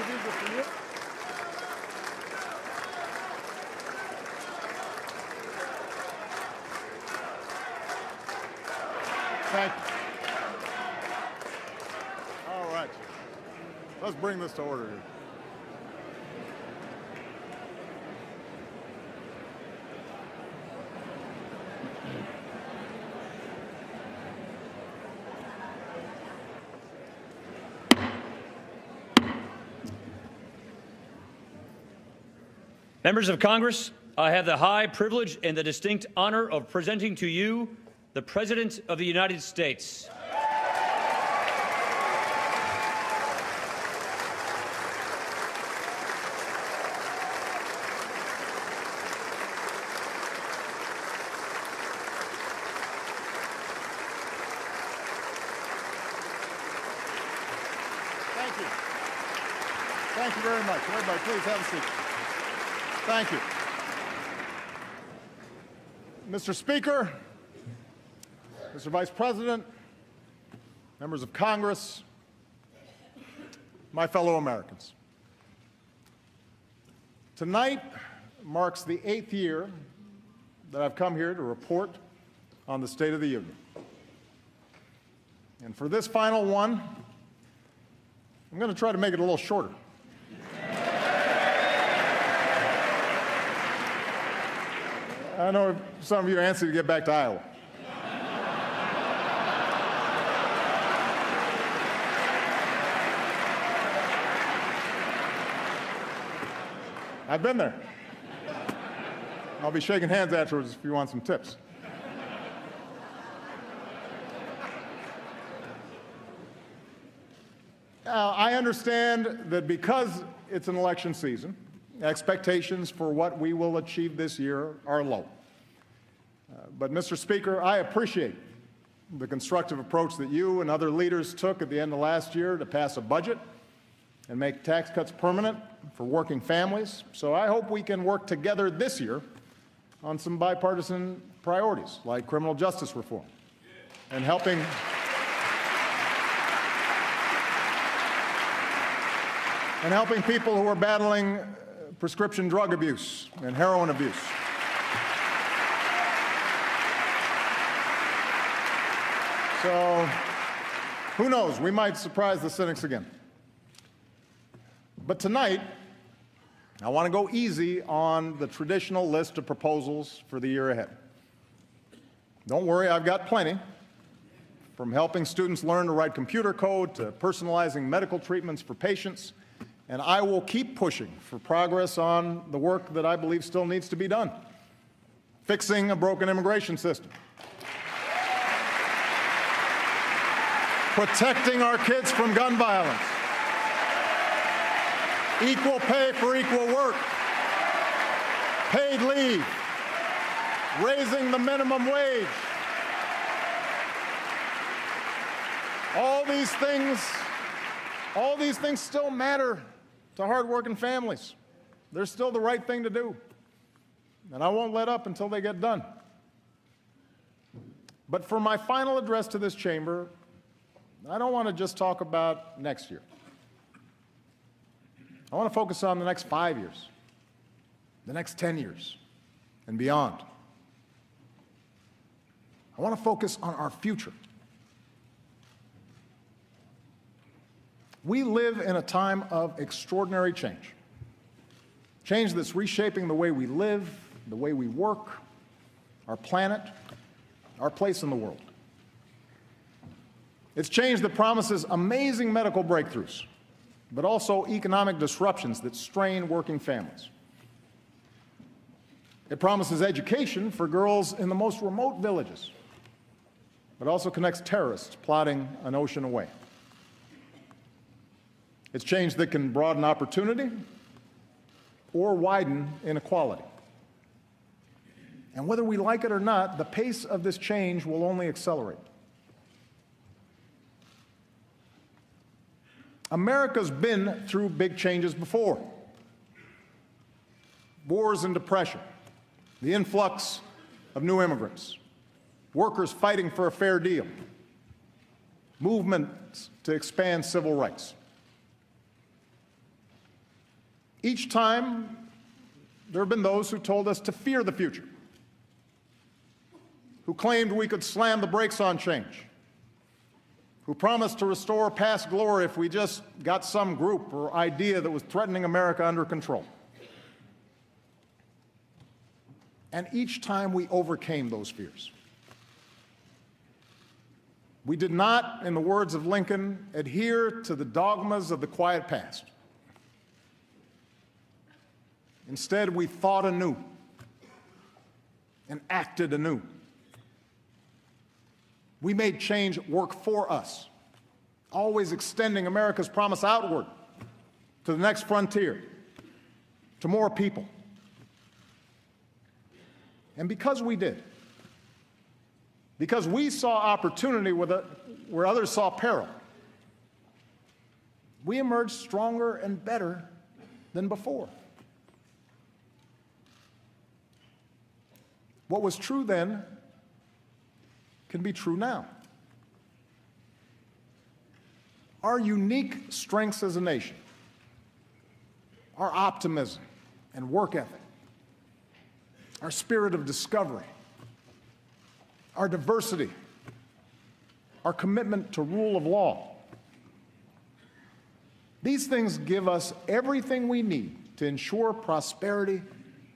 These are for you. Thank you. All right. Let's bring this to order here. Members of Congress, I have the high privilege and the distinct honor of presenting to you the President of the United States. Thank you. Thank you very much. Everybody, please have a seat. Thank you. Mr. Speaker, Mr. Vice President, members of Congress, my fellow Americans. Tonight marks the 8th year that I've come here to report on the State of the Union. And for this final one, I'm going to try to make it a little shorter. I know some of you are anxious to get back to Iowa. I've been there. I'll be shaking hands afterwards if you want some tips. Now, I understand that because it's an election season, expectations for what we will achieve this year are low. But, Mr. Speaker, I appreciate the constructive approach that you and other leaders took at the end of last year to pass a budget and make tax cuts permanent for working families. So I hope we can work together this year on some bipartisan priorities like criminal justice reform and helping people who are battling prescription drug abuse and heroin abuse. So, who knows? We might surprise the cynics again. But tonight, I want to go easy on the traditional list of proposals for the year ahead. Don't worry, I've got plenty. From helping students learn to write computer code to personalizing medical treatments for patients. And I will keep pushing for progress on the work that I believe still needs to be done. Fixing a broken immigration system. Protecting our kids from gun violence. Equal pay for equal work. Paid leave. Raising the minimum wage. All these things still matter to hardworking families. They're still the right thing to do. And I won't let up until they get done. But for my final address to this chamber, I don't want to just talk about next year. I want to focus on the next 5 years, the next 10 years, and beyond. I want to focus on our future. We live in a time of extraordinary change. Change that's reshaping the way we live, the way we work, our planet, our place in the world. It's change that promises amazing medical breakthroughs, but also economic disruptions that strain working families. It promises education for girls in the most remote villages, but also connects terrorists plotting an ocean away. It's change that can broaden opportunity or widen inequality. And whether we like it or not, the pace of this change will only accelerate. America's been through big changes before. Wars and depression, the influx of new immigrants, workers fighting for a fair deal, movements to expand civil rights. Each time, there have been those who told us to fear the future, who claimed we could slam the brakes on change, who promised to restore past glory if we just got some group or idea that was threatening America under control. And each time we overcame those fears. We did not, in the words of Lincoln, adhere to the dogmas of the quiet past. Instead, we thought anew and acted anew. We made change work for us, always extending America's promise outward to the next frontier, to more people. And because we did, because we saw opportunity where others saw peril, we emerged stronger and better than before. What was true then can be true now. Our unique strengths as a nation, our optimism and work ethic, our spirit of discovery, our diversity, our commitment to rule of law. These things give us everything we need to ensure prosperity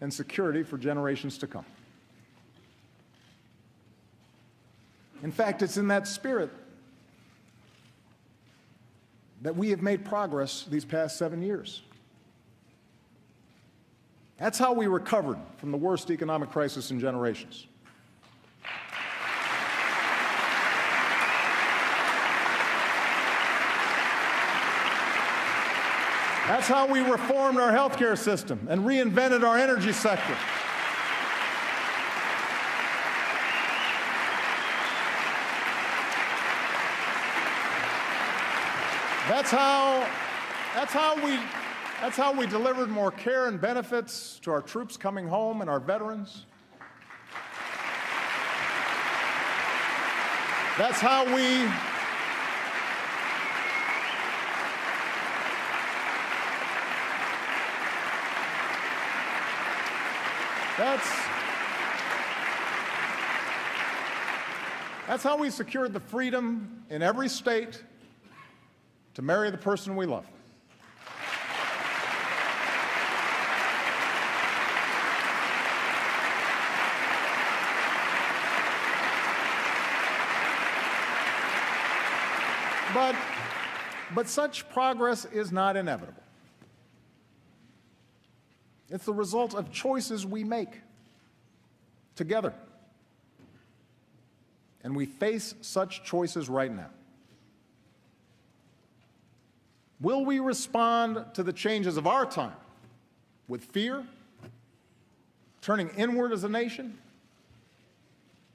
and security for generations to come. In fact, it's in that spirit that we have made progress these past 7 years. That's how we recovered from the worst economic crisis in generations. That's how we reformed our healthcare system and reinvented our energy sector. That's how we delivered more care and benefits to our troops coming home and our veterans. That's how we secured the freedom in every state to marry the person we love. But such progress is not inevitable. It's the result of choices we make together. And we face such choices right now. Will we respond to the changes of our time with fear, turning inward as a nation,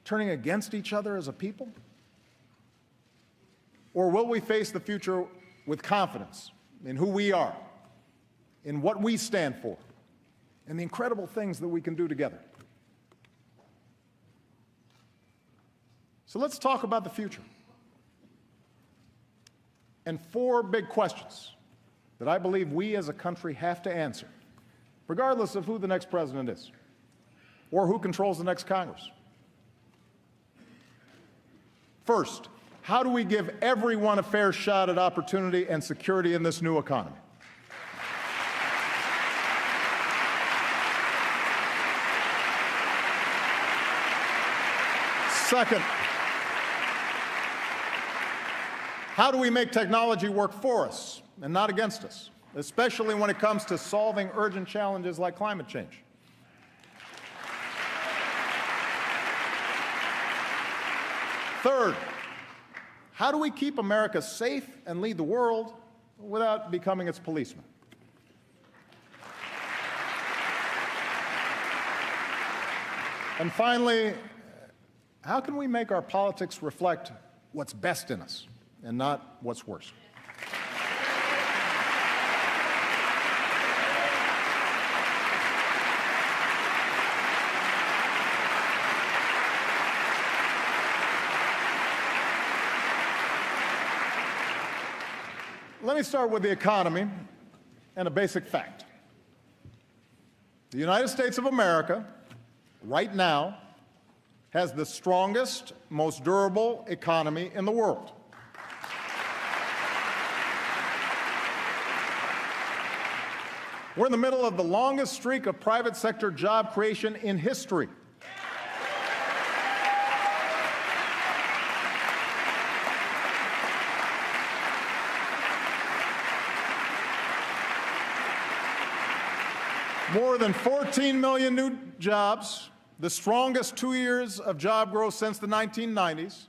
turning against each other as a people? Or will we face the future with confidence in who we are, in what we stand for, and the incredible things that we can do together? So let's talk about the future. And 4 big questions that I believe we as a country have to answer, regardless of who the next president is or who controls the next Congress. First, how do we give everyone a fair shot at opportunity and security in this new economy? Second, how do we make technology work for us and not against us, especially when it comes to solving urgent challenges like climate change? Third, how do we keep America safe and lead the world without becoming its policeman? And finally, how can we make our politics reflect what's best in us and not what's worse? Let me start with the economy and a basic fact. The United States of America, right now, has the strongest, most durable economy in the world. We're in the middle of the longest streak of private sector job creation in history. More than 14 million new jobs, the strongest 2 years of job growth since the 1990s,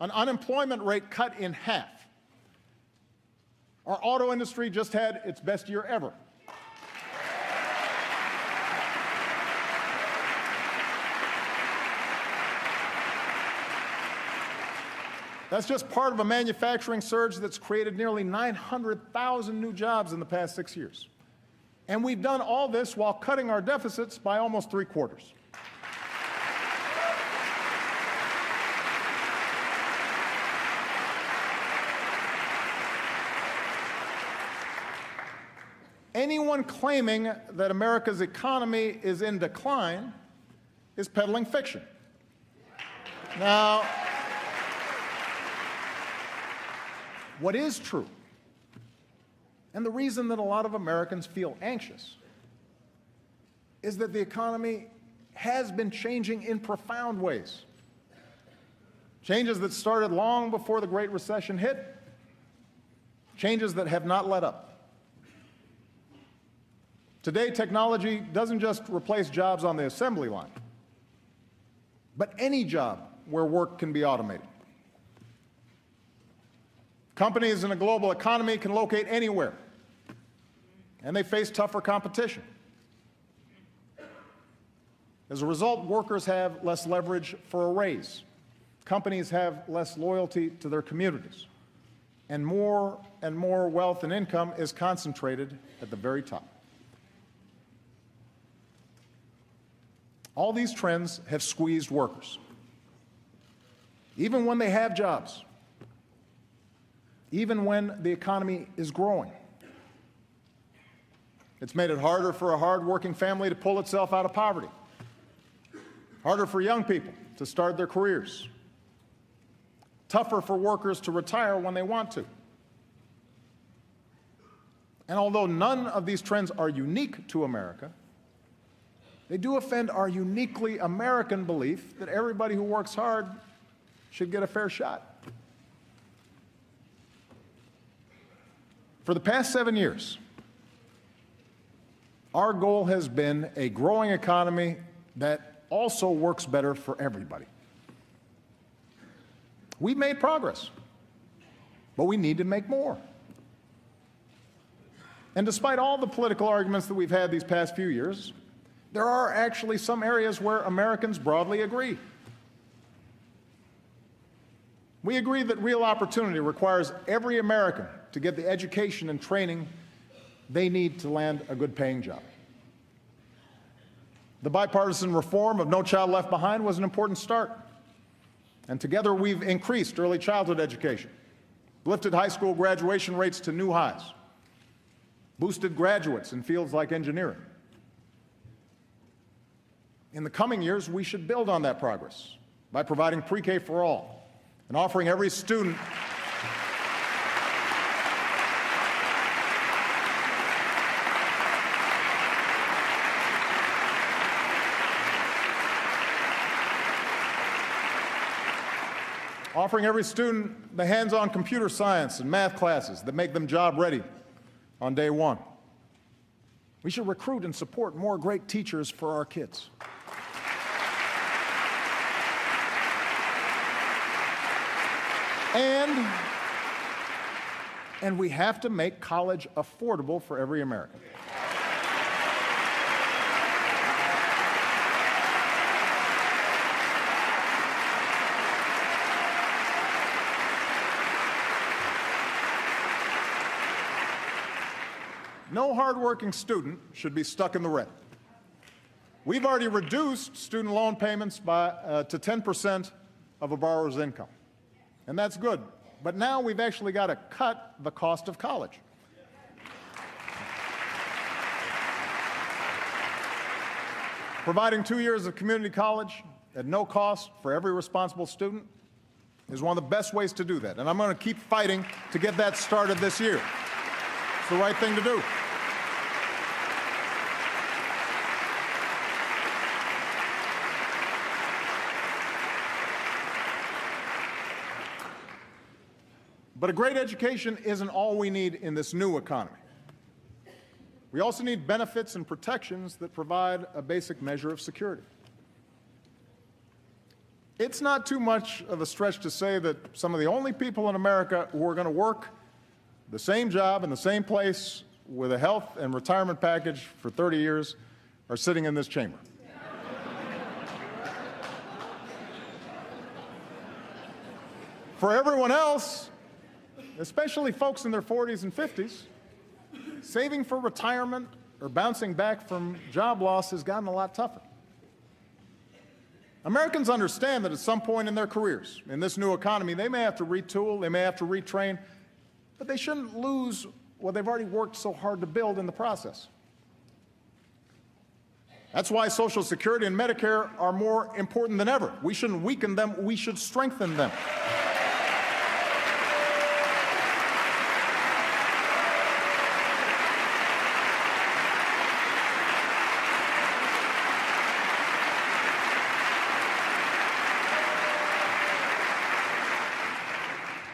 an unemployment rate cut in half. Our auto industry just had its best year ever. That's just part of a manufacturing surge that's created nearly 900,000 new jobs in the past 6 years. And we've done all this while cutting our deficits by almost 3/4. Anyone claiming that America's economy is in decline is peddling fiction. Now, what is true, and the reason that a lot of Americans feel anxious, is that the economy has been changing in profound ways. Changes that started long before the Great Recession hit, changes that have not let up. Today, technology doesn't just replace jobs on the assembly line, but any job where work can be automated. Companies in a global economy can locate anywhere, and they face tougher competition. As a result, workers have less leverage for a raise. Companies have less loyalty to their communities, and more wealth and income is concentrated at the very top. All these trends have squeezed workers, even when they have jobs, even when the economy is growing. It's made it harder for a hard-working family to pull itself out of poverty, harder for young people to start their careers, tougher for workers to retire when they want to. And although none of these trends are unique to America, they do offend our uniquely American belief that everybody who works hard should get a fair shot. For the past 7 years, our goal has been a growing economy that also works better for everybody. We've made progress, but we need to make more. And despite all the political arguments that we've had these past few years, there are actually some areas where Americans broadly agree. We agree that real opportunity requires every American to get the education and training they need to land a good-paying job. The bipartisan reform of No Child Left Behind was an important start. And together we've increased early childhood education, lifted high school graduation rates to new highs, boosted graduates in fields like engineering. In the coming years, we should build on that progress by providing pre-K for all and offering every student the hands-on computer science and math classes that make them job ready on day one. We should recruit and support more great teachers for our kids. And we have to make college affordable for every American. No hardworking student should be stuck in the red. We've already reduced student loan payments to 10% of a borrower's income, and that's good. But now we've actually got to cut the cost of college. Providing 2 years of community college at no cost for every responsible student is one of the best ways to do that. And I'm going to keep fighting to get that started this year. It's the right thing to do. But a great education isn't all we need in this new economy. We also need benefits and protections that provide a basic measure of security. It's not too much of a stretch to say that some of the only people in America who are going to work the same job in the same place with a health and retirement package for 30 years are sitting in this chamber. For everyone else, especially folks in their 40s and 50s, saving for retirement or bouncing back from job loss has gotten a lot tougher. Americans understand that at some point in their careers, in this new economy, they may have to retool, they may have to retrain, but they shouldn't lose what they've already worked so hard to build in the process. That's why Social Security and Medicare are more important than ever. We shouldn't weaken them, we should strengthen them.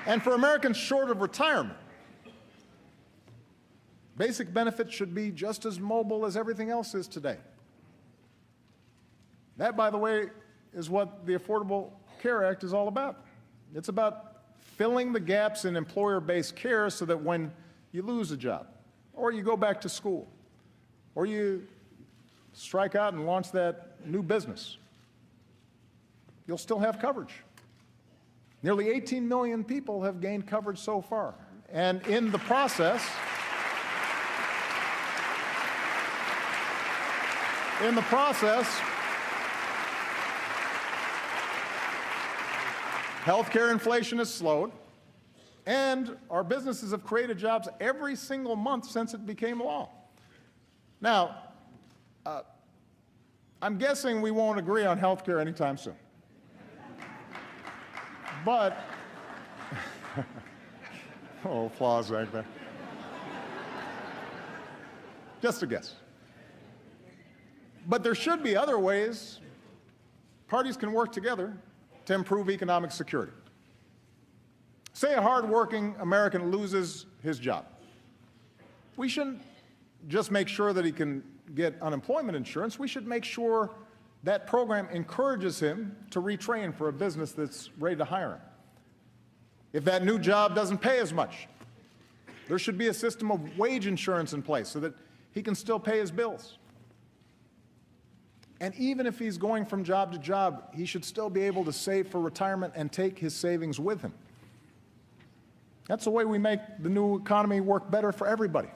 And for Americans short of retirement, basic benefits should be just as mobile as everything else is today. That, by the way, is what the Affordable Care Act is all about. It's about filling the gaps in employer-based care so that when you lose a job, or you go back to school, or you strike out and launch that new business, you'll still have coverage. Nearly 18 million people have gained coverage so far. And in the process, healthcare inflation has slowed, and our businesses have created jobs every single month since it became law. Now, I'm guessing we won't agree on healthcare anytime soon. But, oh, applause right there. Just a guess. But there should be other ways parties can work together to improve economic security. Say a hardworking American loses his job. We shouldn't just make sure that he can get unemployment insurance. We should make sure that program encourages him to retrain for a business that's ready to hire him. If that new job doesn't pay as much, there should be a system of wage insurance in place so that he can still pay his bills. And even if he's going from job to job, he should still be able to save for retirement and take his savings with him. That's the way we make the new economy work better for everybody.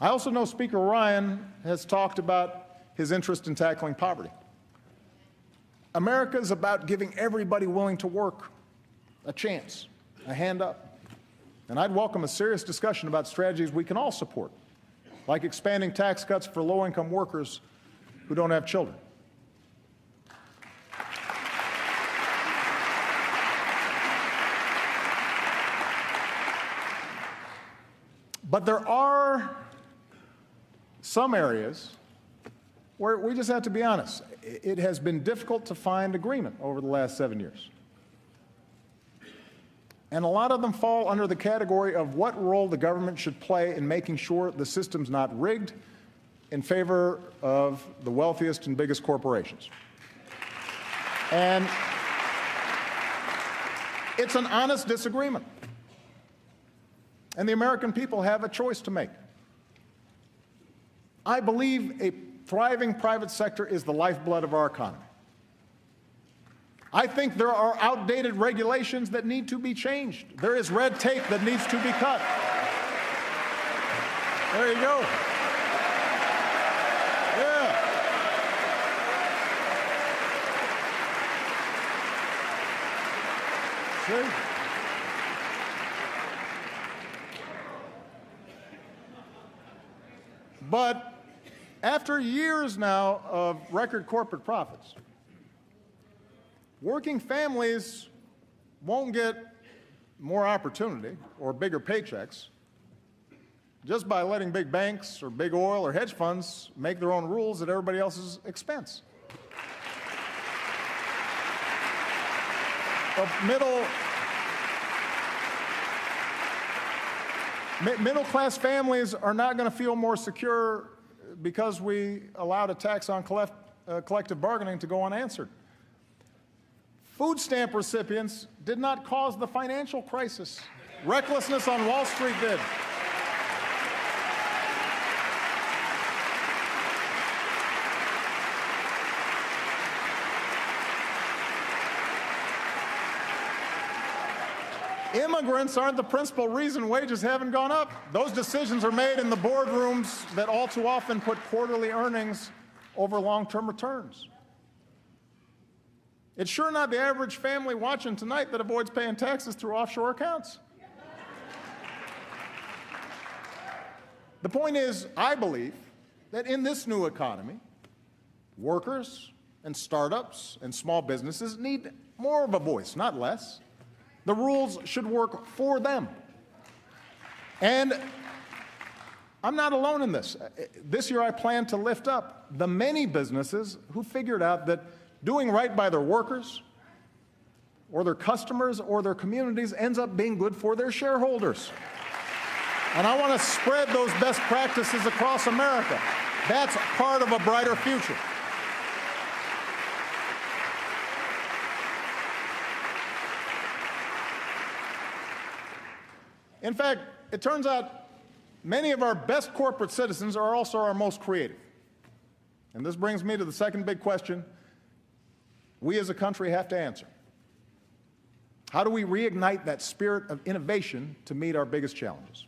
I also know Speaker Ryan has talked about his interest in tackling poverty. America is about giving everybody willing to work a chance, a hand up. And I'd welcome a serious discussion about strategies we can all support, like expanding tax cuts for low-income workers who don't have children. But there are some areas where we just have to be honest. It has been difficult to find agreement over the last 7 years. And a lot of them fall under the category of what role the government should play in making sure the system's not rigged in favor of the wealthiest and biggest corporations. And it's an honest disagreement. And the American people have a choice to make. I believe a thriving private sector is the lifeblood of our economy. I think there are outdated regulations that need to be changed. There is red tape that needs to be cut. There you go. Yeah. See? But After years now of record corporate profits, working families won't get more opportunity or bigger paychecks just by letting big banks or big oil or hedge funds make their own rules at everybody else's expense. But middle-class families are not going to feel more secure because we allowed a tax on collective bargaining to go unanswered. Food stamp recipients did not cause the financial crisis. Recklessness on Wall Street did. Immigrants aren't the principal reason wages haven't gone up. Those decisions are made in the boardrooms that all too often put quarterly earnings over long-term returns. It's sure not the average family watching tonight that avoids paying taxes through offshore accounts. The point is, I believe that in this new economy, workers and startups and small businesses need more of a voice, not less. The rules should work for them. And I'm not alone in this. This year I plan to lift up the many businesses who figured out that doing right by their workers or their customers or their communities ends up being good for their shareholders. And I want to spread those best practices across America. That's part of a brighter future. In fact, it turns out many of our best corporate citizens are also our most creative. And this brings me to the second big question we as a country have to answer. How do we reignite that spirit of innovation to meet our biggest challenges?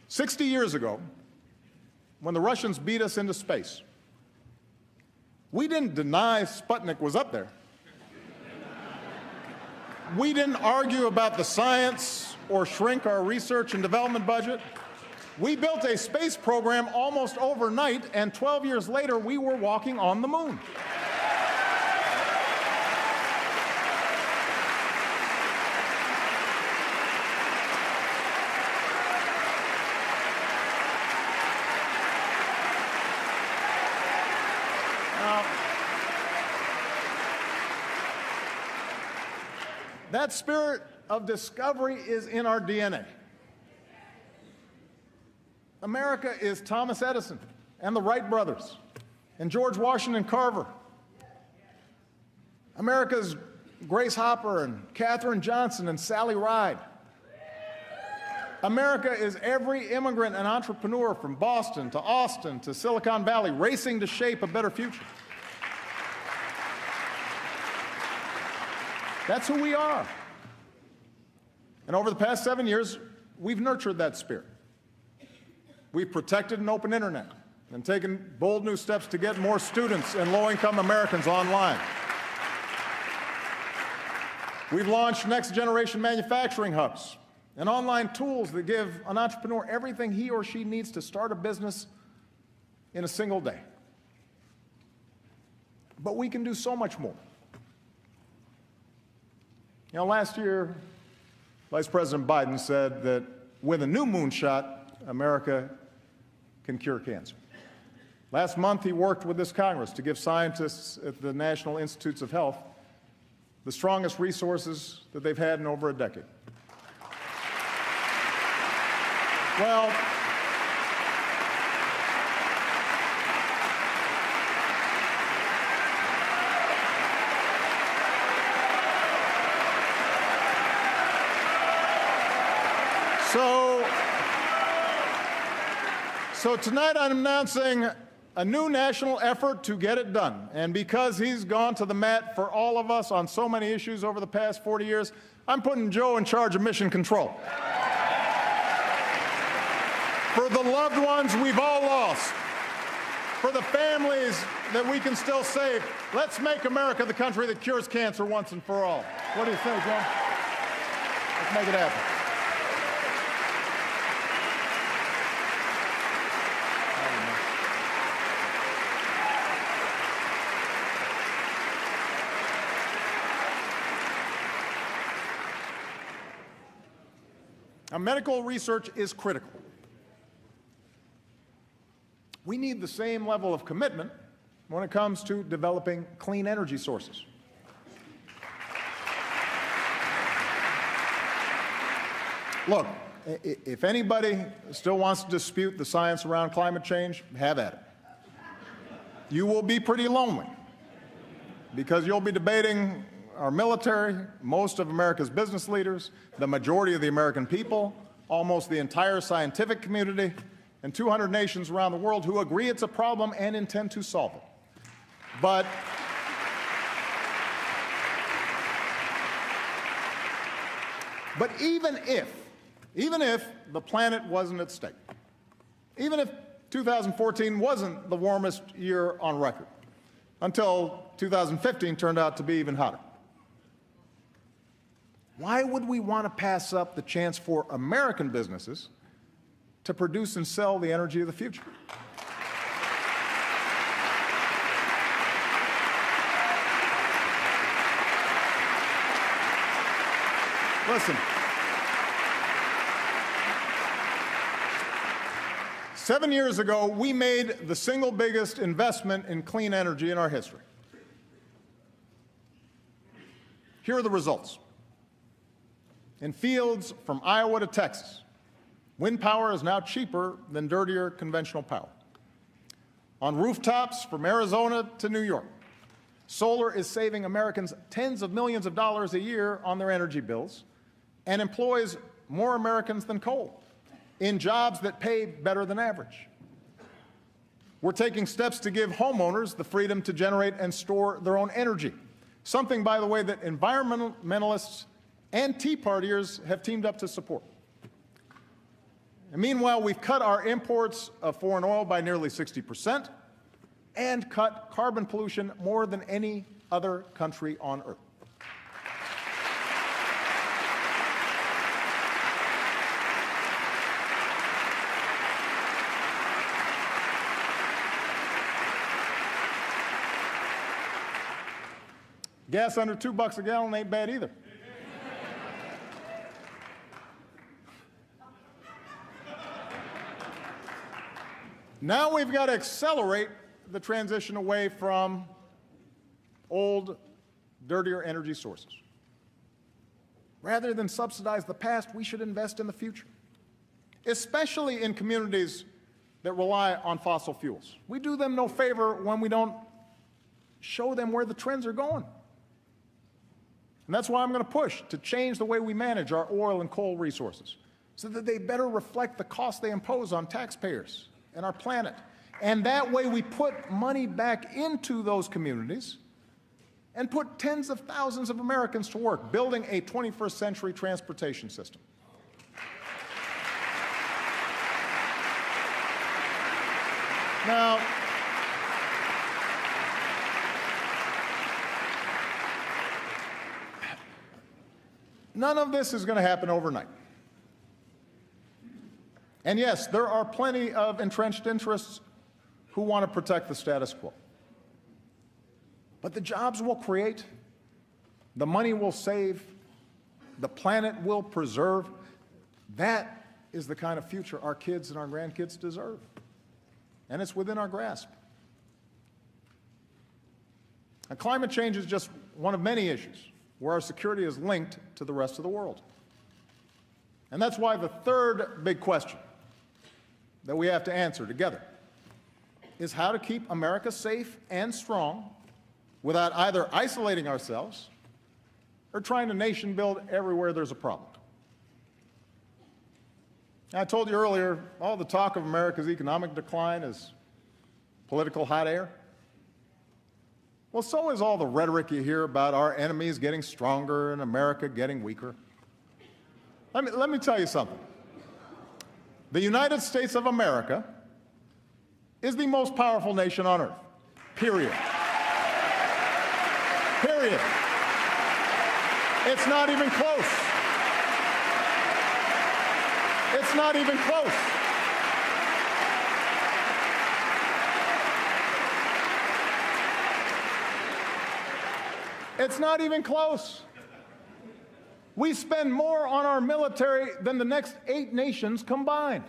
60 years ago, when the Russians beat us into space, we didn't deny Sputnik was up there. We didn't argue about the science or shrink our research and development budget. We built a space program almost overnight, and 12 years later, we were walking on the moon. That spirit of discovery is in our DNA. America is Thomas Edison and the Wright brothers and George Washington Carver. America's Grace Hopper and Katherine Johnson and Sally Ride. America is every immigrant and entrepreneur from Boston to Austin to Silicon Valley racing to shape a better future. That's who we are. And over the past 7 years, we've nurtured that spirit. We've protected an open internet and taken bold new steps to get more students and low-income Americans online. We've launched next-generation manufacturing hubs and online tools that give an entrepreneur everything he or she needs to start a business in a single day. But we can do so much more. You know, last year, Vice President Biden said that with a new moonshot, America can cure cancer. Last month, he worked with this Congress to give scientists at the National Institutes of Health the strongest resources that they've had in over a decade. Well, So tonight I'm announcing a new national effort to get it done. And because he's gone to the mat for all of us on so many issues over the past 40 years, I'm putting Joe in charge of mission control. For the loved ones we've all lost, for the families that we can still save, let's make America the country that cures cancer once and for all. What do you say, Joe? Let's make it happen. Now, medical research is critical. We need the same level of commitment when it comes to developing clean energy sources. Look, if anybody still wants to dispute the science around climate change, have at it. You will be pretty lonely because you'll be debating our military, most of America's business leaders, the majority of the American people, almost the entire scientific community, and 200 nations around the world who agree it's a problem and intend to solve it. But even if the planet wasn't at stake, even if 2014 wasn't the warmest year on record, until 2015 turned out to be even hotter, why would we want to pass up the chance for American businesses to produce and sell the energy of the future? Listen, 7 years ago, we made the single biggest investment in clean energy in our history. Here are the results. In fields from Iowa to Texas, wind power is now cheaper than dirtier conventional power. On rooftops from Arizona to New York, solar is saving Americans tens of millions of dollars a year on their energy bills and employs more Americans than coal in jobs that pay better than average. We're taking steps to give homeowners the freedom to generate and store their own energy, something, by the way, that environmentalists and Tea Partiers have teamed up to support. And meanwhile, we've cut our imports of foreign oil by nearly 60% and cut carbon pollution more than any other country on earth. Gas under $2 a gallon ain't bad either. Now we've got to accelerate the transition away from old, dirtier energy sources. Rather than subsidize the past, we should invest in the future, especially in communities that rely on fossil fuels. We do them no favor when we don't show them where the trends are going. And that's why I'm going to push to change the way we manage our oil and coal resources so that they better reflect the cost they impose on taxpayers and our planet. And that way we put money back into those communities and put tens of thousands of Americans to work building a 21st century transportation system. Now, none of this is going to happen overnight. And yes, there are plenty of entrenched interests who want to protect the status quo. But the jobs we'll create, the money we'll save, the planet we'll preserve, that is the kind of future our kids and our grandkids deserve. And it's within our grasp. And climate change is just one of many issues where our security is linked to the rest of the world. And that's why the third big question that we have to answer together is how to keep America safe and strong without either isolating ourselves or trying to nation build everywhere there's a problem. I told you earlier, all the talk of America's economic decline is political hot air. Well, so is all the rhetoric you hear about our enemies getting stronger and America getting weaker. Let me tell you something. The United States of America is the most powerful nation on earth, period. Period. It's not even close. It's not even close. It's not even close. We spend more on our military than the next 8 nations combined.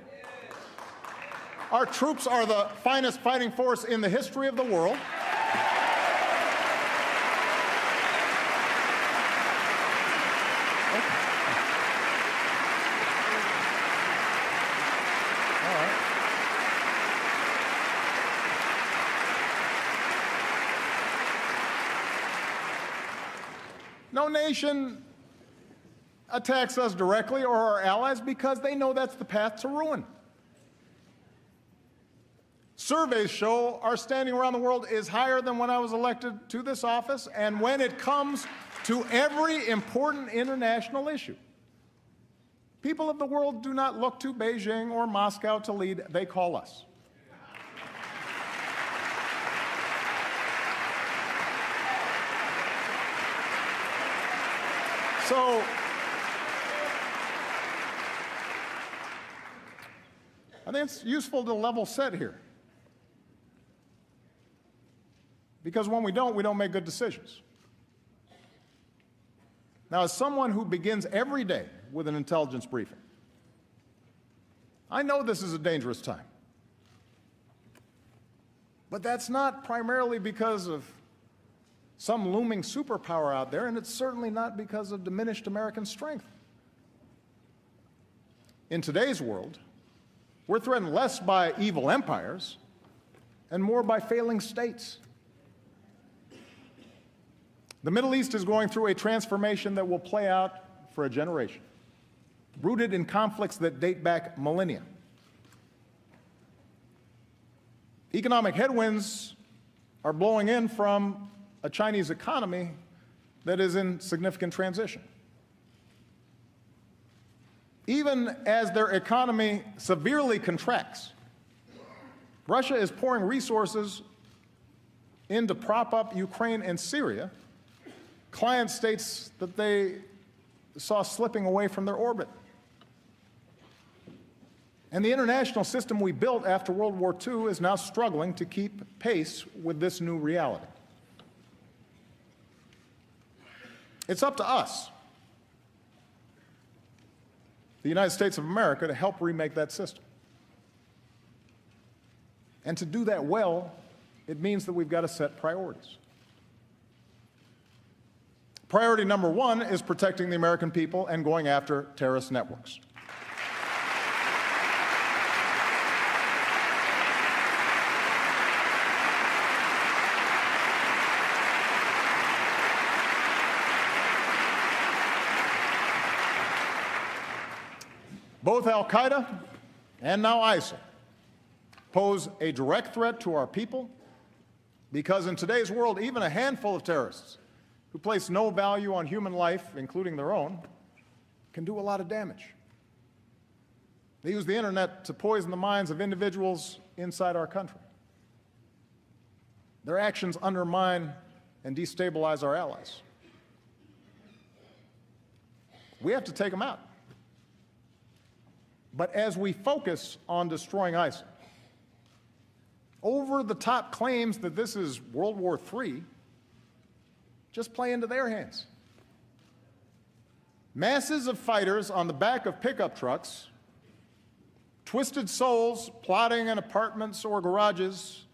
Our troops are the finest fighting force in the history of the world. No nation attacks us directly or our allies because they know that's the path to ruin. Surveys show our standing around the world is higher than when I was elected to this office, and when it comes to every important international issue, people of the world do not look to Beijing or Moscow to lead, they call us. So, I think it's useful to level set here. Because when we don't make good decisions. Now, as someone who begins every day with an intelligence briefing, I know this is a dangerous time. But that's not primarily because of some looming superpower out there, and it's certainly not because of diminished American strength. In today's world, we're threatened less by evil empires and more by failing states. The Middle East is going through a transformation that will play out for a generation, rooted in conflicts that date back millennia. Economic headwinds are blowing in from a Chinese economy that is in significant transition. Even as their economy severely contracts, Russia is pouring resources in to prop up Ukraine and Syria, client states that they saw slipping away from their orbit. And the international system we built after World War II is now struggling to keep pace with this new reality. It's up to us, the United States of America, to help remake that system. And to do that well, it means that we've got to set priorities. Priority number 1 is protecting the American people and going after terrorist networks. Both al-Qaeda and now ISIL pose a direct threat to our people because in today's world, even a handful of terrorists who place no value on human life, including their own, can do a lot of damage. They use the internet to poison the minds of individuals inside our country. Their actions undermine and destabilize our allies. We have to take them out. But as we focus on destroying ISIL, over-the-top claims that this is World War III just play into their hands. Masses of fighters on the back of pickup trucks, twisted souls plotting in apartments or garages,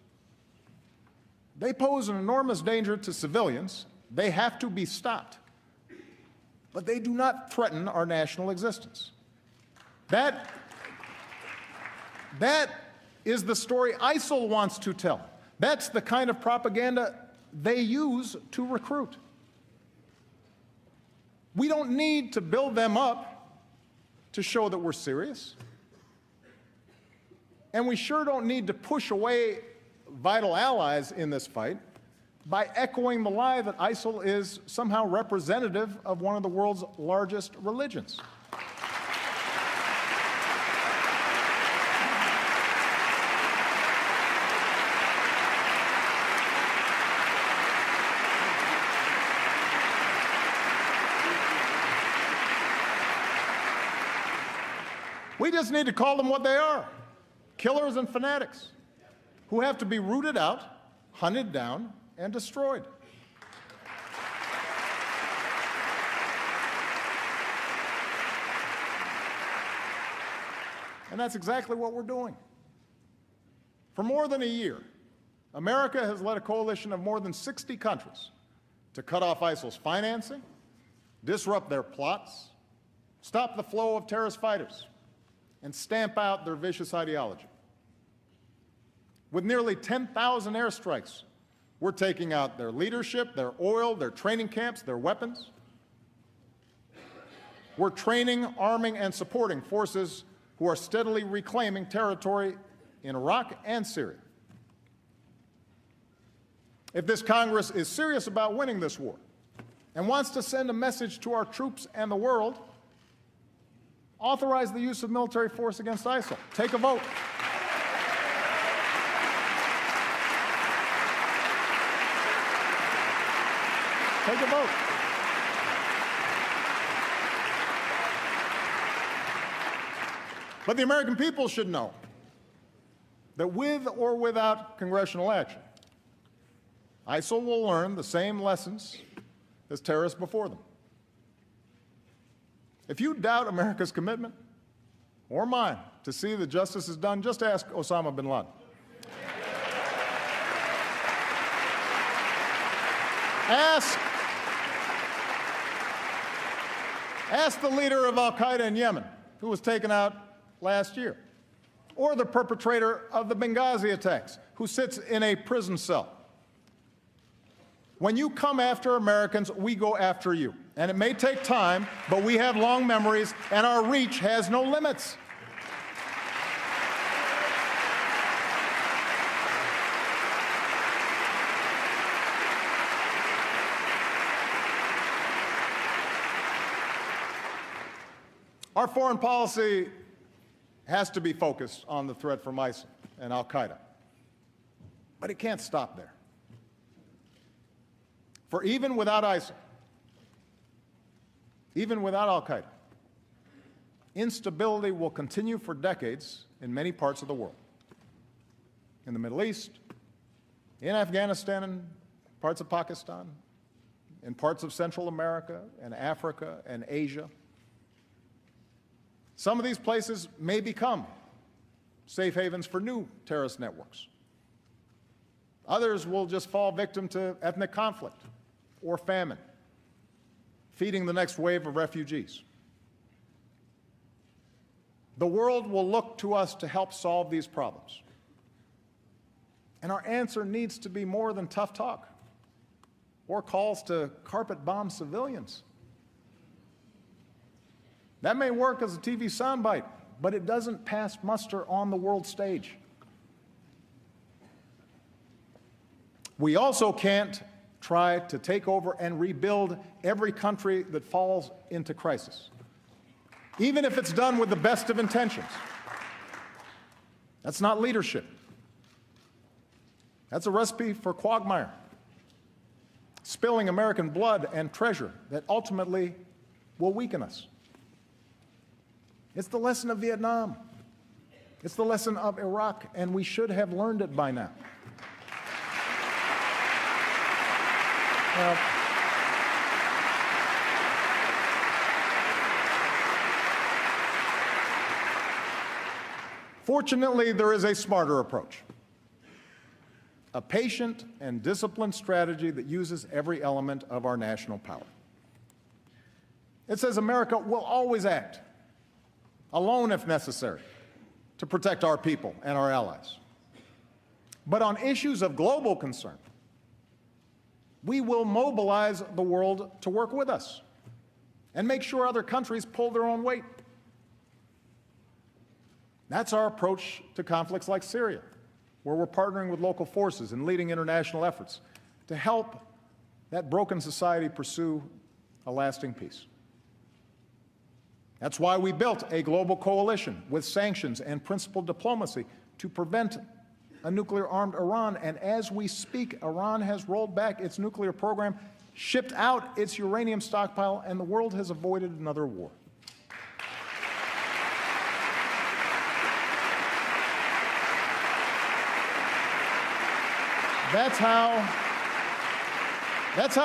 they pose an enormous danger to civilians. They have to be stopped. But they do not threaten our national existence. That is the story ISIL wants to tell. That's the kind of propaganda they use to recruit. We don't need to build them up to show that we're serious. And we sure don't need to push away vital allies in this fight by echoing the lie that ISIL is somehow representative of one of the world's largest religions. We just need to call them what they are, killers and fanatics who have to be rooted out, hunted down, and destroyed. And that's exactly what we're doing. For more than a year, America has led a coalition of more than 60 countries to cut off ISIL's financing, disrupt their plots, stop the flow of terrorist fighters, and stamp out their vicious ideology. With nearly 10,000 airstrikes, we're taking out their leadership, their oil, their training camps, their weapons. We're training, arming, and supporting forces who are steadily reclaiming territory in Iraq and Syria. If this Congress is serious about winning this war and wants to send a message to our troops and the world, authorize the use of military force against ISIL. Take a vote. Take a vote. But the American people should know that with or without congressional action, ISIL will learn the same lessons as terrorists before them. If you doubt America's commitment, or mine, to see that justice is done, just ask Osama bin Laden. Ask the leader of al-Qaeda in Yemen, who was taken out last year, or the perpetrator of the Benghazi attacks, who sits in a prison cell. When you come after Americans, we go after you. And it may take time, but we have long memories, and our reach has no limits. Our foreign policy has to be focused on the threat from ISIL and al-Qaeda. But it can't stop there. For even without ISIL, even without al-Qaeda, instability will continue for decades in many parts of the world. In the Middle East, in Afghanistan and parts of Pakistan, in parts of Central America and Africa and Asia. Some of these places may become safe havens for new terrorist networks. Others will just fall victim to ethnic conflict or famine, feeding the next wave of refugees. The world will look to us to help solve these problems. And our answer needs to be more than tough talk or calls to carpet bomb civilians. That may work as a TV soundbite, but it doesn't pass muster on the world stage. We also can't try to take over and rebuild every country that falls into crisis, even if it's done with the best of intentions. That's not leadership. That's a recipe for quagmire, spilling American blood and treasure that ultimately will weaken us. It's the lesson of Vietnam. It's the lesson of Iraq, and we should have learned it by now. Fortunately, there is a smarter approach, a patient and disciplined strategy that uses every element of our national power. It says America will always act, alone if necessary, to protect our people and our allies. But on issues of global concern, we will mobilize the world to work with us and make sure other countries pull their own weight. That's our approach to conflicts like Syria, where we're partnering with local forces and leading international efforts to help that broken society pursue a lasting peace. That's why we built a global coalition with sanctions and principled diplomacy to prevent a nuclear-armed Iran. And as we speak, Iran has rolled back its nuclear program, shipped out its uranium stockpile, and the world has avoided another war. That's how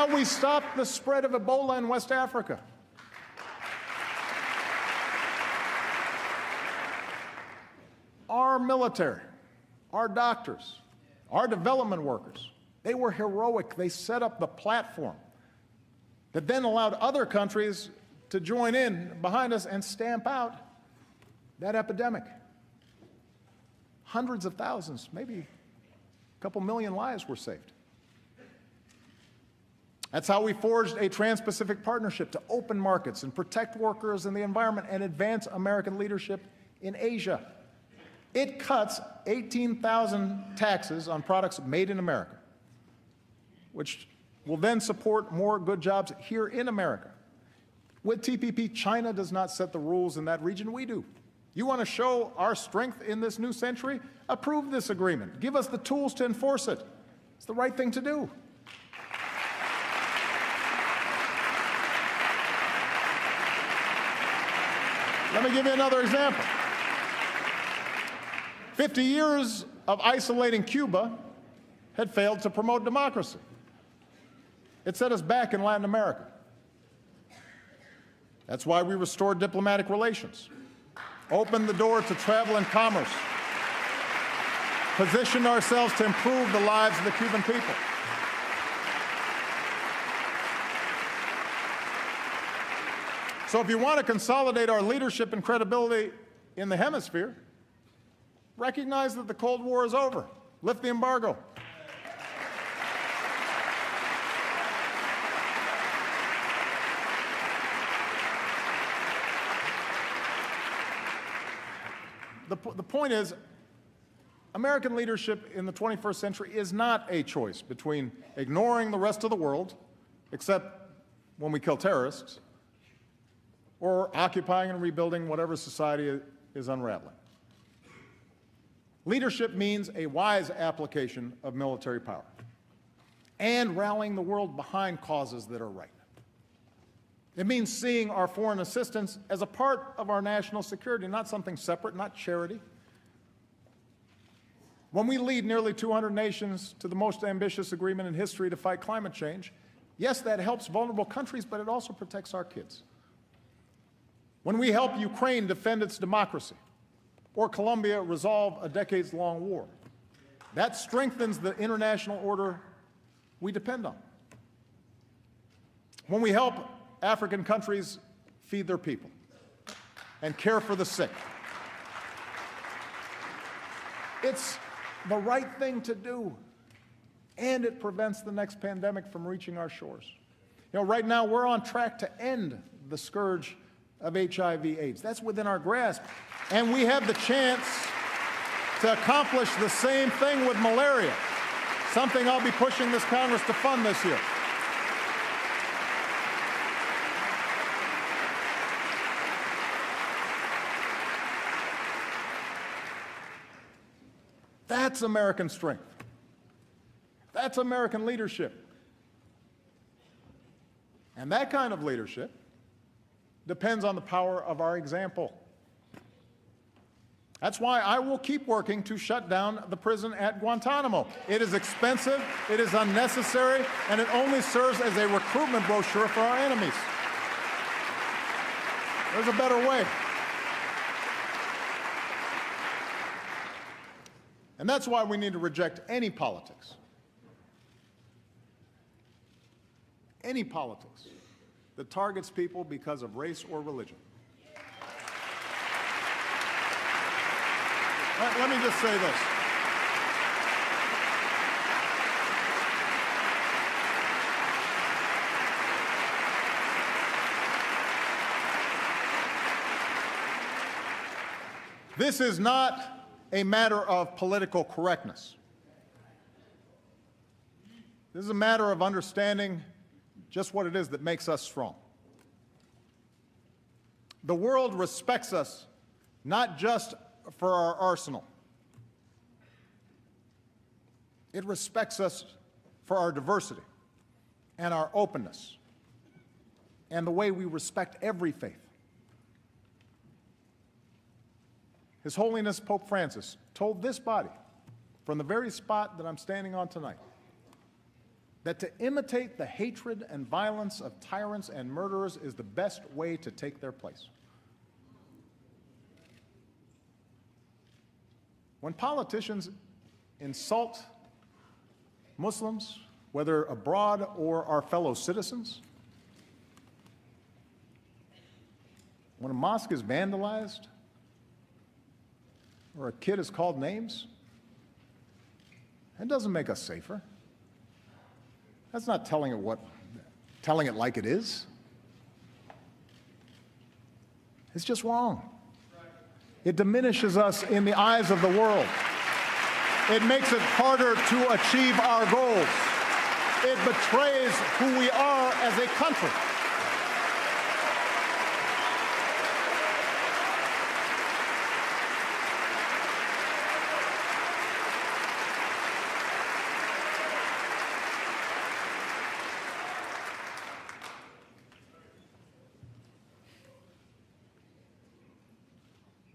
we stopped the spread of Ebola in West Africa. Our military, our doctors, our development workers, they were heroic. They set up the platform that then allowed other countries to join in behind us and stamp out that epidemic. Hundreds of thousands, maybe a couple million lives were saved. That's how we forged a trans-Pacific partnership to open markets and protect workers and the environment and advance American leadership in Asia. It cuts 18,000 taxes on products made in America, which will then support more good jobs here in America. With TPP, China does not set the rules in that region, we do. You want to show our strength in this new century? Approve this agreement. Give us the tools to enforce it. It's the right thing to do. Let me give you another example. 50 years of isolating Cuba had failed to promote democracy. It set us back in Latin America. That's why we restored diplomatic relations, opened the door to travel and commerce, positioned ourselves to improve the lives of the Cuban people. So if you want to consolidate our leadership and credibility in the hemisphere, recognize that the Cold War is over. Lift the embargo. The point is, American leadership in the 21st century is not a choice between ignoring the rest of the world, except when we kill terrorists, or occupying and rebuilding whatever society is unraveling. Leadership means a wise application of military power and rallying the world behind causes that are right. It means seeing our foreign assistance as a part of our national security, not something separate, not charity. When we lead nearly 200 nations to the most ambitious agreement in history to fight climate change, yes, that helps vulnerable countries, but it also protects our kids. When we help Ukraine defend its democracy, or Colombia resolve a decades-long war, that strengthens the international order we depend on. When we help African countries feed their people and care for the sick, it's the right thing to do, and it prevents the next pandemic from reaching our shores. You know, right now we're on track to end the scourge of HIV/AIDS. That's within our grasp, and we have the chance to accomplish the same thing with malaria, something I'll be pushing this Congress to fund this year. That's American strength. That's American leadership. And that kind of leadership depends on the power of our example. That's why I will keep working to shut down the prison at Guantanamo. It is expensive, it is unnecessary, and it only serves as a recruitment brochure for our enemies. There's a better way. And that's why we need to reject any politics that targets people because of race or religion. Let me just say this. This is not a matter of political correctness. This is a matter of understanding just what it is that makes us strong. The world respects us not just for our arsenal. It respects us for our diversity and our openness and the way we respect every faith. His Holiness Pope Francis told this body, from the very spot that I'm standing on tonight, that to imitate the hatred and violence of tyrants and murderers is the best way to take their place. When politicians insult Muslims, whether abroad or our fellow citizens, when a mosque is vandalized or a kid is called names, that doesn't make us safer. That's not telling it like it is. It's just wrong. It diminishes us in the eyes of the world. It makes it harder to achieve our goals. It betrays who we are as a country.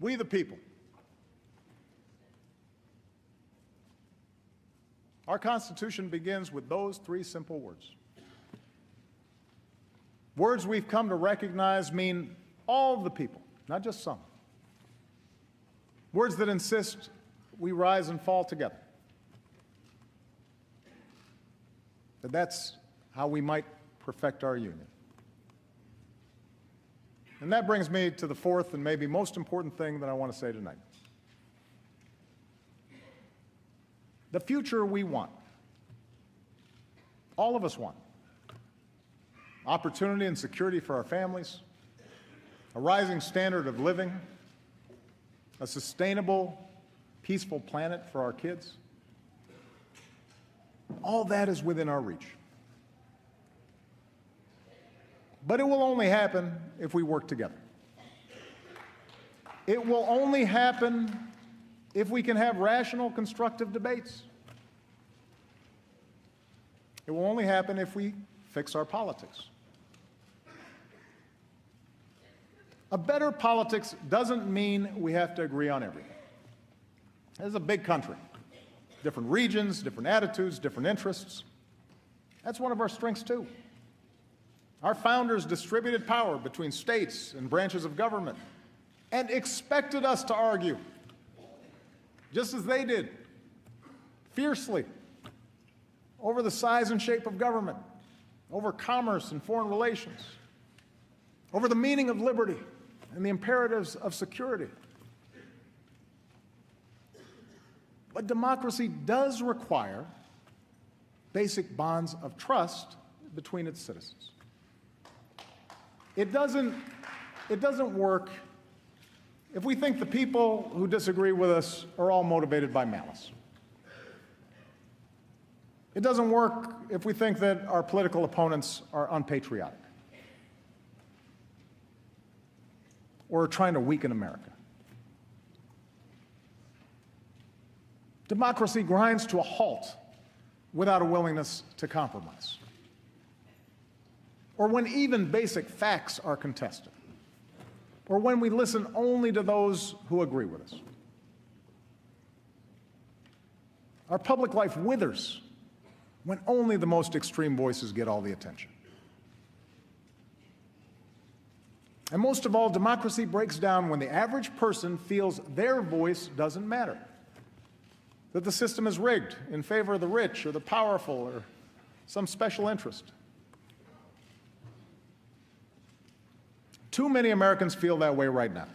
We the people. Our Constitution begins with those three simple words. Words we've come to recognize mean all the people, not just some. Words that insist we rise and fall together. That's how we might perfect our union. And that brings me to the fourth and maybe most important thing that I want to say tonight. The future we want, all of us want. Opportunity and security for our families, a rising standard of living, a sustainable, peaceful planet for our kids. All that is within our reach. But it will only happen if we work together. It will only happen if we can have rational, constructive debates. It will only happen if we fix our politics. A better politics doesn't mean we have to agree on everything. This is a big country. Different regions, different attitudes, different interests. That's one of our strengths, too. Our founders distributed power between states and branches of government and expected us to argue, just as they did, fiercely, over the size and shape of government, over commerce and foreign relations, over the meaning of liberty and the imperatives of security. But democracy does require basic bonds of trust between its citizens. It doesn't work if we think the people who disagree with us are all motivated by malice. It doesn't work if we think that our political opponents are unpatriotic or are trying to weaken America. Democracy grinds to a halt without a willingness to compromise, or when even basic facts are contested, or when we listen only to those who agree with us. Our public life withers when only the most extreme voices get all the attention. And most of all, democracy breaks down when the average person feels their voice doesn't matter, that the system is rigged in favor of the rich or the powerful or some special interest. Too many Americans feel that way right now.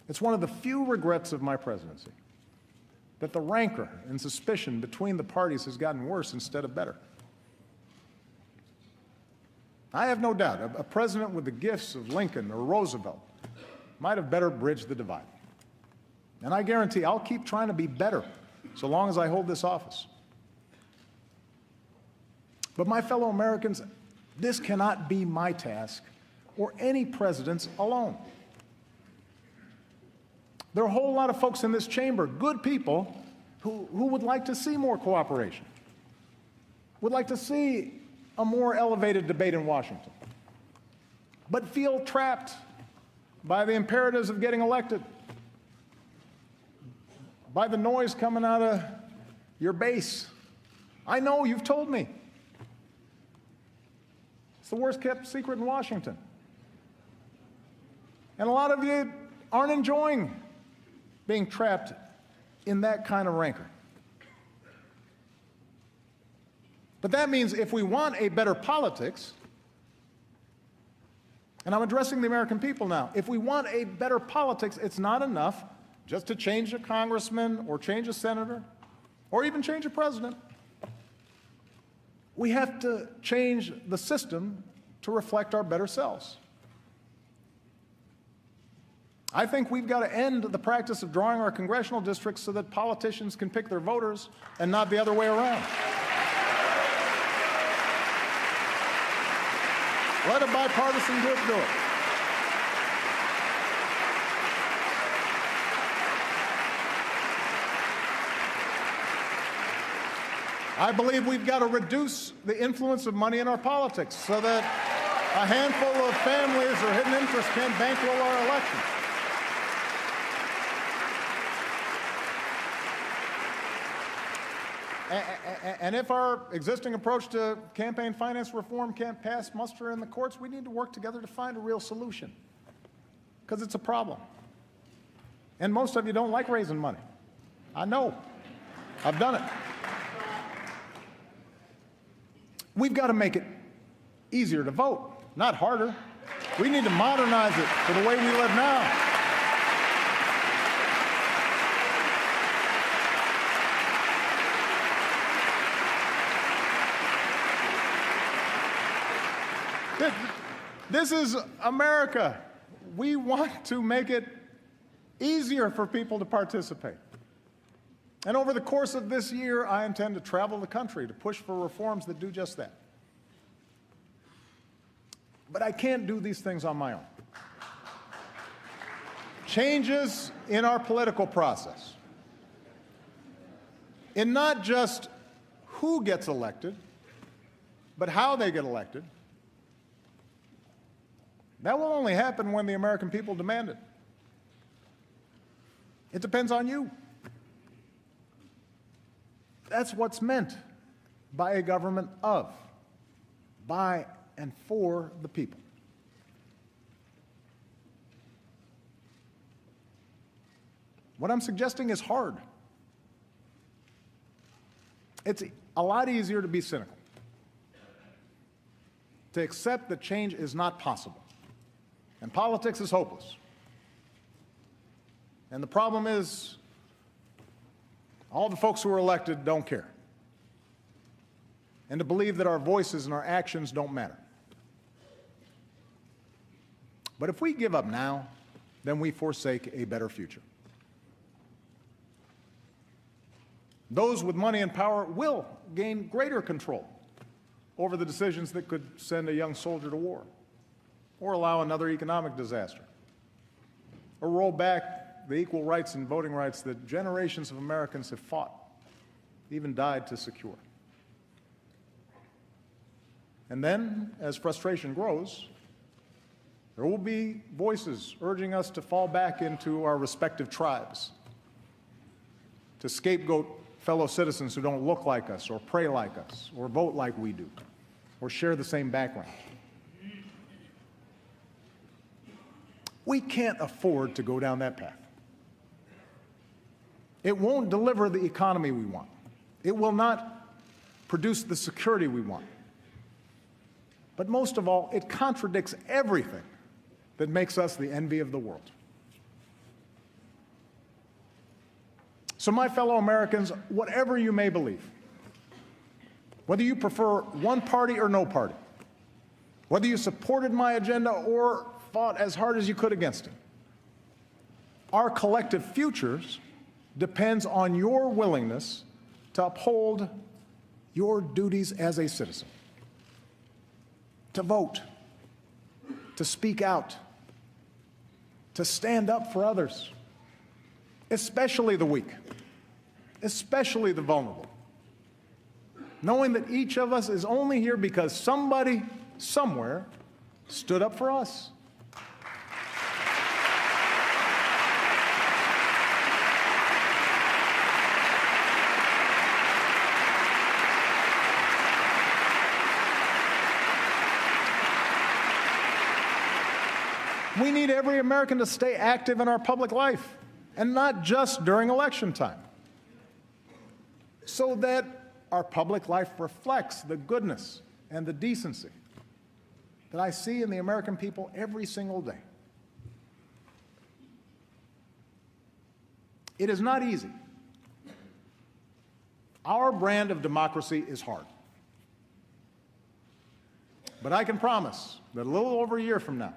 It's one of the few regrets of my presidency that the rancor and suspicion between the parties has gotten worse instead of better. I have no doubt a president with the gifts of Lincoln or Roosevelt might have better bridged the divide. And I guarantee I'll keep trying to be better so long as I hold this office. But my fellow Americans, this cannot be my task or any president's alone. There are a whole lot of folks in this chamber, good people, who would like to see more cooperation, would like to see a more elevated debate in Washington, but feel trapped by the imperatives of getting elected, by the noise coming out of your base. I know, you've told me. It's the worst kept secret in Washington. And a lot of you aren't enjoying being trapped in that kind of rancor. But that means if we want a better politics, and I'm addressing the American people now, if we want a better politics, it's not enough just to change a congressman or change a senator or even change a president. We have to change the system to reflect our better selves. I think we've got to end the practice of drawing our congressional districts so that politicians can pick their voters and not the other way around. Let a bipartisan group do it. I believe we've got to reduce the influence of money in our politics so that a handful of families or hidden interests can't bankroll our elections. And if our existing approach to campaign finance reform can't pass muster in the courts, we need to work together to find a real solution, because it's a problem. And most of you don't like raising money. I know. I've done it. We've got to make it easier to vote, not harder. We need to modernize it for the way we live now. This is America. We want to make it easier for people to participate. And over the course of this year, I intend to travel the country to push for reforms that do just that. But I can't do these things on my own. Changes in our political process, in not just who gets elected, but how they get elected, that will only happen when the American people demand it. It depends on you. That's what's meant by a government of, by and for the people. What I'm suggesting is hard. It's a lot easier to be cynical, to accept that change is not possible. And politics is hopeless. And the problem is, all the folks who are elected don't care. And to believe that our voices and our actions don't matter. But if we give up now, then we forsake a better future. Those with money and power will gain greater control over the decisions that could send a young soldier to war, or allow another economic disaster, or roll back the equal rights and voting rights that generations of Americans have fought, even died to secure. And then, as frustration grows, there will be voices urging us to fall back into our respective tribes, to scapegoat fellow citizens who don't look like us, or pray like us, or vote like we do, or share the same background. We can't afford to go down that path. It won't deliver the economy we want. It will not produce the security we want. But most of all, it contradicts everything that makes us the envy of the world. So my fellow Americans, whatever you may believe, whether you prefer one party or no party, whether you supported my agenda or fought as hard as you could against it, our collective futures depends on your willingness to uphold your duties as a citizen, to vote, to speak out, to stand up for others, especially the weak, especially the vulnerable, knowing that each of us is only here because somebody, somewhere, stood up for us. We need every American to stay active in our public life, and not just during election time, so that our public life reflects the goodness and the decency that I see in the American people every single day. It is not easy. Our brand of democracy is hard. But I can promise that a little over a year from now,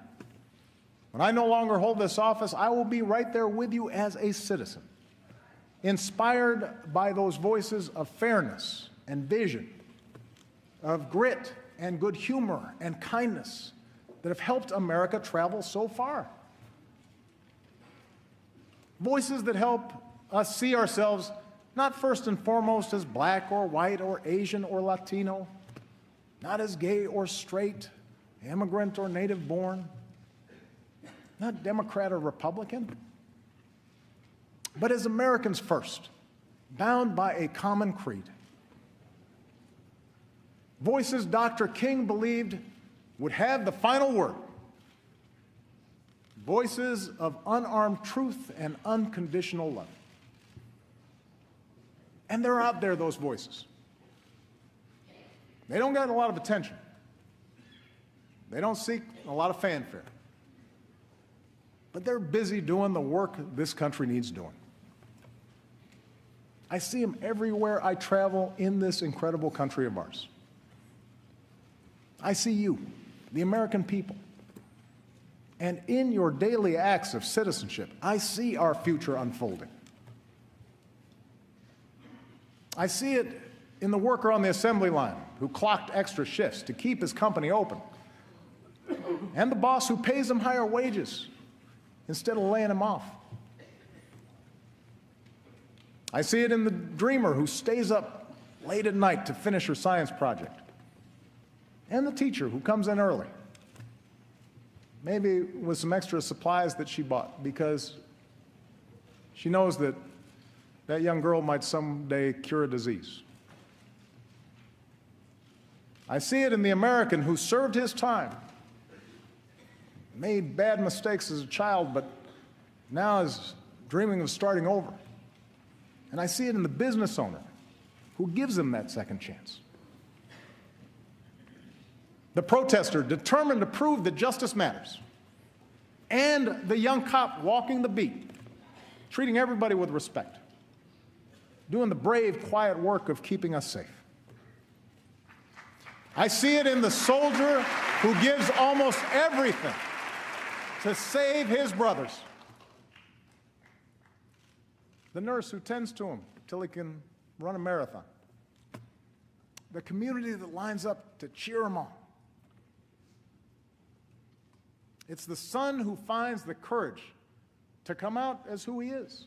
when I no longer hold this office, I will be right there with you as a citizen, inspired by those voices of fairness and vision, of grit and good humor and kindness that have helped America travel so far. Voices that help us see ourselves not first and foremost as black or white or Asian or Latino, not as gay or straight, immigrant or native born, not Democrat or Republican, but as Americans first, bound by a common creed. Voices Dr. King believed would have the final word. Voices of unarmed truth and unconditional love. And they're out there, those voices. They don't get a lot of attention. They don't seek a lot of fanfare. But they're busy doing the work this country needs doing. I see them everywhere I travel in this incredible country of ours. I see you, the American people. And in your daily acts of citizenship, I see our future unfolding. I see it in the worker on the assembly line who clocked extra shifts to keep his company open, and the boss who pays him higher wages instead of laying him off. I see it in the dreamer who stays up late at night to finish her science project, and the teacher who comes in early, maybe with some extra supplies that she bought because she knows that that young girl might someday cure a disease. I see it in the American who served his time, made bad mistakes as a child, but now is dreaming of starting over. And I see it in the business owner who gives him that second chance. The protester determined to prove that justice matters. And the young cop walking the beat, treating everybody with respect, doing the brave, quiet work of keeping us safe. I see it in the soldier who gives almost everything to save his brothers. The nurse who tends to him till he can run a marathon. The community that lines up to cheer him on. It's the son who finds the courage to come out as who he is.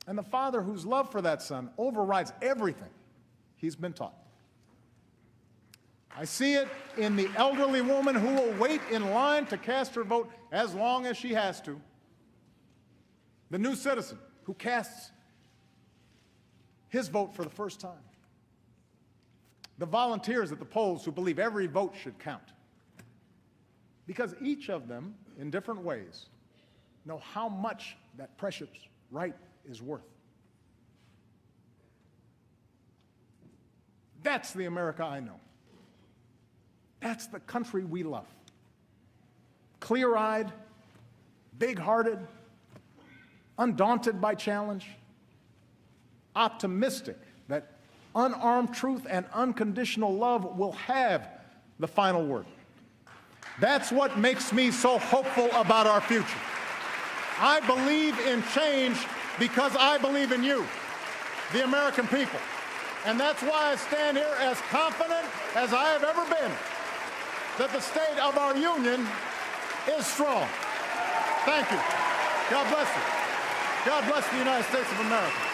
And the father whose love for that son overrides everything he's been taught. I see it in the elderly woman who will wait in line to cast her vote as long as she has to. The new citizen who casts his vote for the first time. The volunteers at the polls who believe every vote should count. Because each of them, in different ways, know how much that precious right is worth. That's the America I know. That's the country we love. Clear-eyed, big-hearted, undaunted by challenge, optimistic that unarmed truth and unconditional love will have the final word. That's what makes me so hopeful about our future. I believe in change because I believe in you, the American people. And that's why I stand here as confident as I have ever been that the state of our union is strong. Thank you. God bless you. God bless the United States of America.